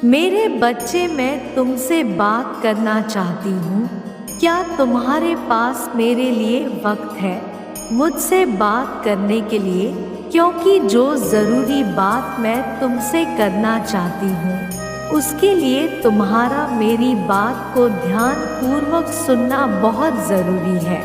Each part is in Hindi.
मेरे बच्चे, मैं तुमसे बात करना चाहती हूँ। क्या तुम्हारे पास मेरे लिए वक्त है मुझसे बात करने के लिए? क्योंकि जो ज़रूरी बात मैं तुमसे करना चाहती हूँ उसके लिए तुम्हारा मेरी बात को ध्यानपूर्वक सुनना बहुत ज़रूरी है।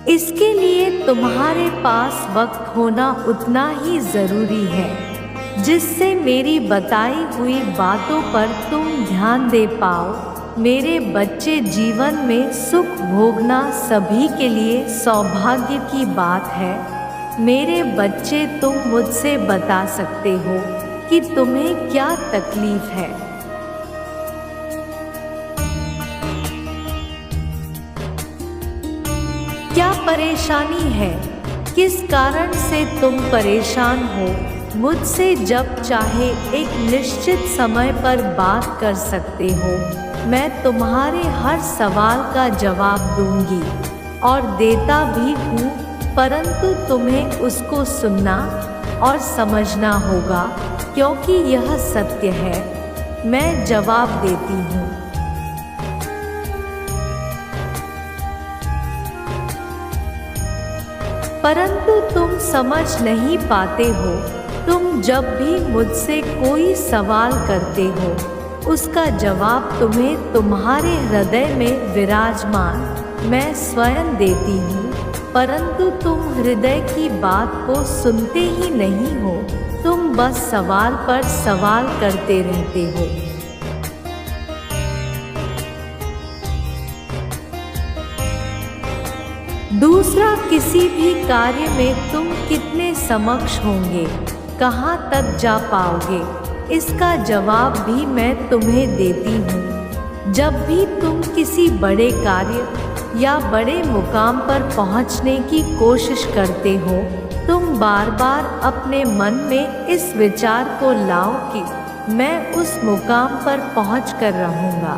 इसके लिए तुम्हारे पास वक्त होना उतना ही ज़रूरी है जिससे मेरी बताई हुई बातों पर तुम ध्यान दे पाओ। मेरे बच्चे, जीवन में सुख भोगना सभी के लिए सौभाग्य की बात है। मेरे बच्चे, तुम मुझसे बता सकते हो कि तुम्हें क्या तकलीफ है। क्या परेशानी है? किस कारण से तुम परेशान हो? मुझसे जब चाहे एक निश्चित समय पर बात कर सकते हो। मैं तुम्हारे हर सवाल का जवाब दूंगी और देता भी हूँ, परंतु तुम्हें उसको सुनना और समझना होगा क्योंकि यह सत्य है। मैं जवाब देती हूँ। परंतु तुम समझ नहीं पाते हो। तुम जब भी मुझसे कोई सवाल करते हो उसका जवाब तुम्हें तुम्हारे हृदय में विराजमान मैं स्वयं देती हूँ, परंतु तुम हृदय की बात को सुनते ही नहीं हो। तुम बस सवाल पर सवाल करते रहते हो। दूसरा, किसी भी कार्य में तुम कितने समक्ष होंगे, कहाँ तक जा पाओगे, इसका जवाब भी मैं तुम्हें देती हूँ। जब भी तुम किसी बड़े कार्य या बड़े मुकाम पर पहुँचने की कोशिश करते हो, तुम बार बार अपने मन में इस विचार को लाओ कि मैं उस मुकाम पर पहुँच कर रहूँगा।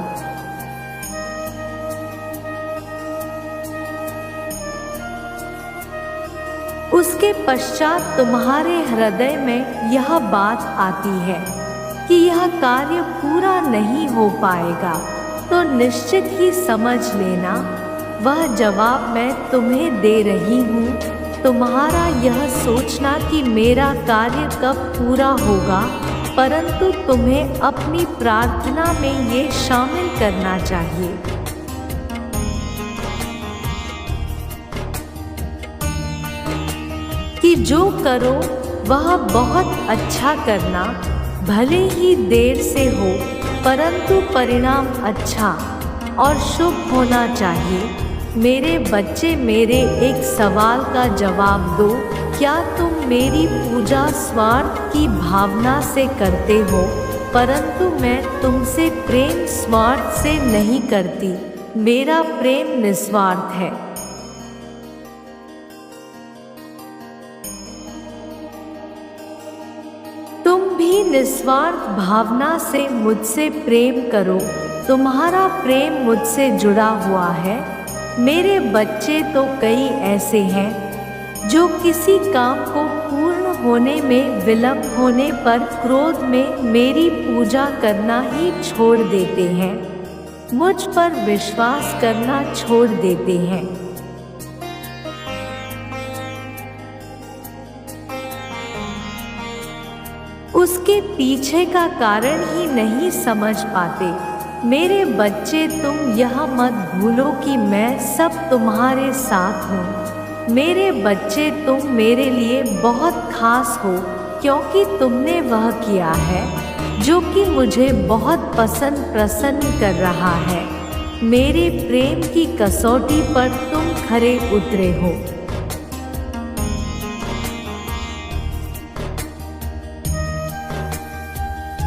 उसके पश्चात तुम्हारे हृदय में यह बात आती है कि यह कार्य पूरा नहीं हो पाएगा, तो निश्चित ही समझ लेना वह जवाब मैं तुम्हें दे रही हूँ। तुम्हारा यह सोचना कि मेरा कार्य कब पूरा होगा, परंतु तुम्हें अपनी प्रार्थना में ये शामिल करना चाहिए कि जो करो वह बहुत अच्छा करना, भले ही देर से हो, परंतु परिणाम अच्छा और शुभ होना चाहिए। मेरे बच्चे, मेरे एक सवाल का जवाब दो। क्या तुम मेरी पूजा स्वार्थ की भावना से करते हो? परंतु मैं तुमसे प्रेम स्वार्थ से नहीं करती। मेरा प्रेम निस्वार्थ है। तुम भी निस्वार्थ भावना से मुझसे प्रेम करो। तुम्हारा प्रेम मुझसे जुड़ा हुआ है। मेरे बच्चे, तो कई ऐसे हैं जो किसी काम को पूर्ण होने में विलंब होने पर क्रोध में मेरी पूजा करना ही छोड़ देते हैं, मुझ पर विश्वास करना छोड़ देते हैं। उसके पीछे का कारण ही नहीं समझ पाते। मेरे बच्चे, तुम यह मत भूलो कि मैं सब तुम्हारे साथ हूँ। मेरे बच्चे, तुम मेरे लिए बहुत खास हो क्योंकि तुमने वह किया है जो कि मुझे बहुत प्रसन्न कर रहा है। मेरे प्रेम की कसौटी पर तुम खरे उतरे हो।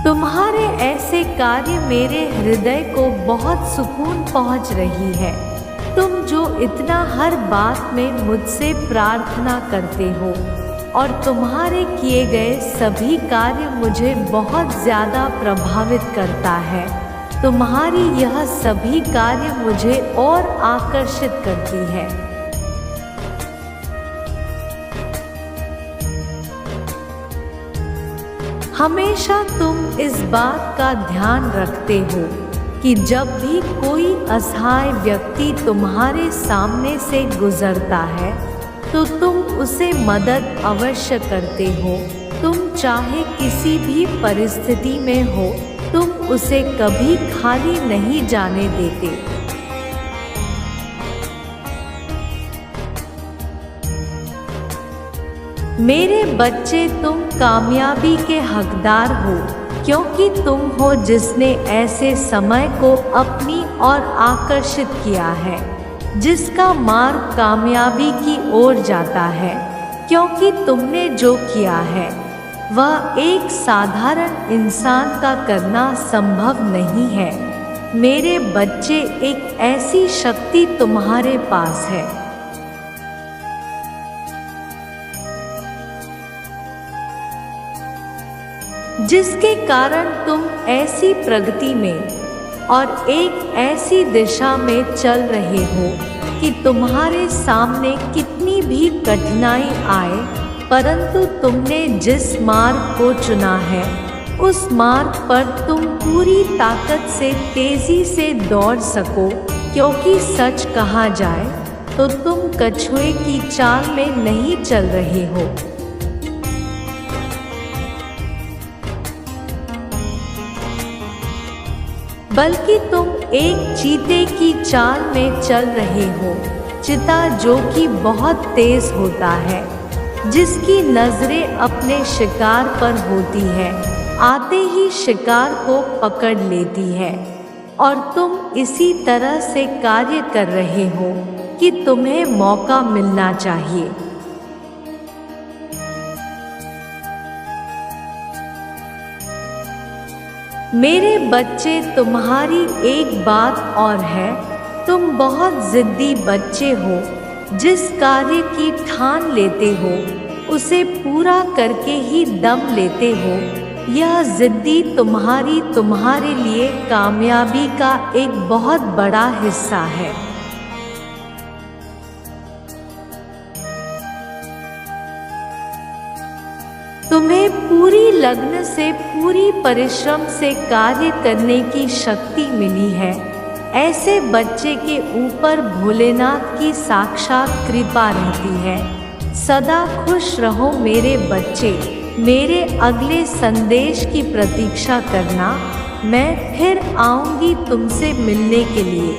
तुम्हारे ऐसे कार्य मेरे हृदय को बहुत सुकून पहुंच रही है। तुम जो इतना हर बात में मुझसे प्रार्थना करते हो और तुम्हारे किए गए सभी कार्य मुझे बहुत ज़्यादा प्रभावित करता है। तुम्हारी यह सभी कार्य मुझे और आकर्षित करती है। हमेशा तुम इस बात का ध्यान रखते हो कि जब भी कोई असहाय व्यक्ति तुम्हारे सामने से गुजरता है तो तुम उसे मदद अवश्य करते हो। तुम चाहे किसी भी परिस्थिति में हो, तुम उसे कभी खाली नहीं जाने देते। मेरे बच्चे, तुम कामयाबी के हकदार हो, क्योंकि तुम हो जिसने ऐसे समय को अपनी ओर आकर्षित किया है जिसका मार्ग कामयाबी की ओर जाता है। क्योंकि तुमने जो किया है वह एक साधारण इंसान का करना संभव नहीं है। मेरे बच्चे, एक ऐसी शक्ति तुम्हारे पास है जिसके कारण तुम ऐसी प्रगति में और एक ऐसी दिशा में चल रहे हो कि तुम्हारे सामने कितनी भी कठिनाई आए, परंतु तुमने जिस मार्ग को चुना है उस मार्ग पर तुम पूरी ताकत से तेजी से दौड़ सको। क्योंकि सच कहा जाए तो तुम कछुए की चाल में नहीं चल रहे हो, बल्कि तुम एक चीते की चाल में चल रहे हो। चीता जो कि बहुत तेज होता है, जिसकी नजरें अपने शिकार पर होती है, आते ही शिकार को पकड़ लेती है। और तुम इसी तरह से कार्य कर रहे हो कि तुम्हें मौका मिलना चाहिए। मेरे बच्चे, तुम्हारी एक बात और है, तुम बहुत जिद्दी बच्चे हो। जिस कार्य की ठान लेते हो उसे पूरा करके ही दम लेते हो। यह जिद्दी तुम्हारे लिए कामयाबी का एक बहुत बड़ा हिस्सा है। तुम्हें पूरी लगन से, पूरी परिश्रम से कार्य करने की शक्ति मिली है। ऐसे बच्चे के ऊपर भोलेनाथ की साक्षात कृपा रहती है। सदा खुश रहो मेरे बच्चे। मेरे अगले संदेश की प्रतीक्षा करना। मैं फिर आऊंगी तुमसे मिलने के लिए।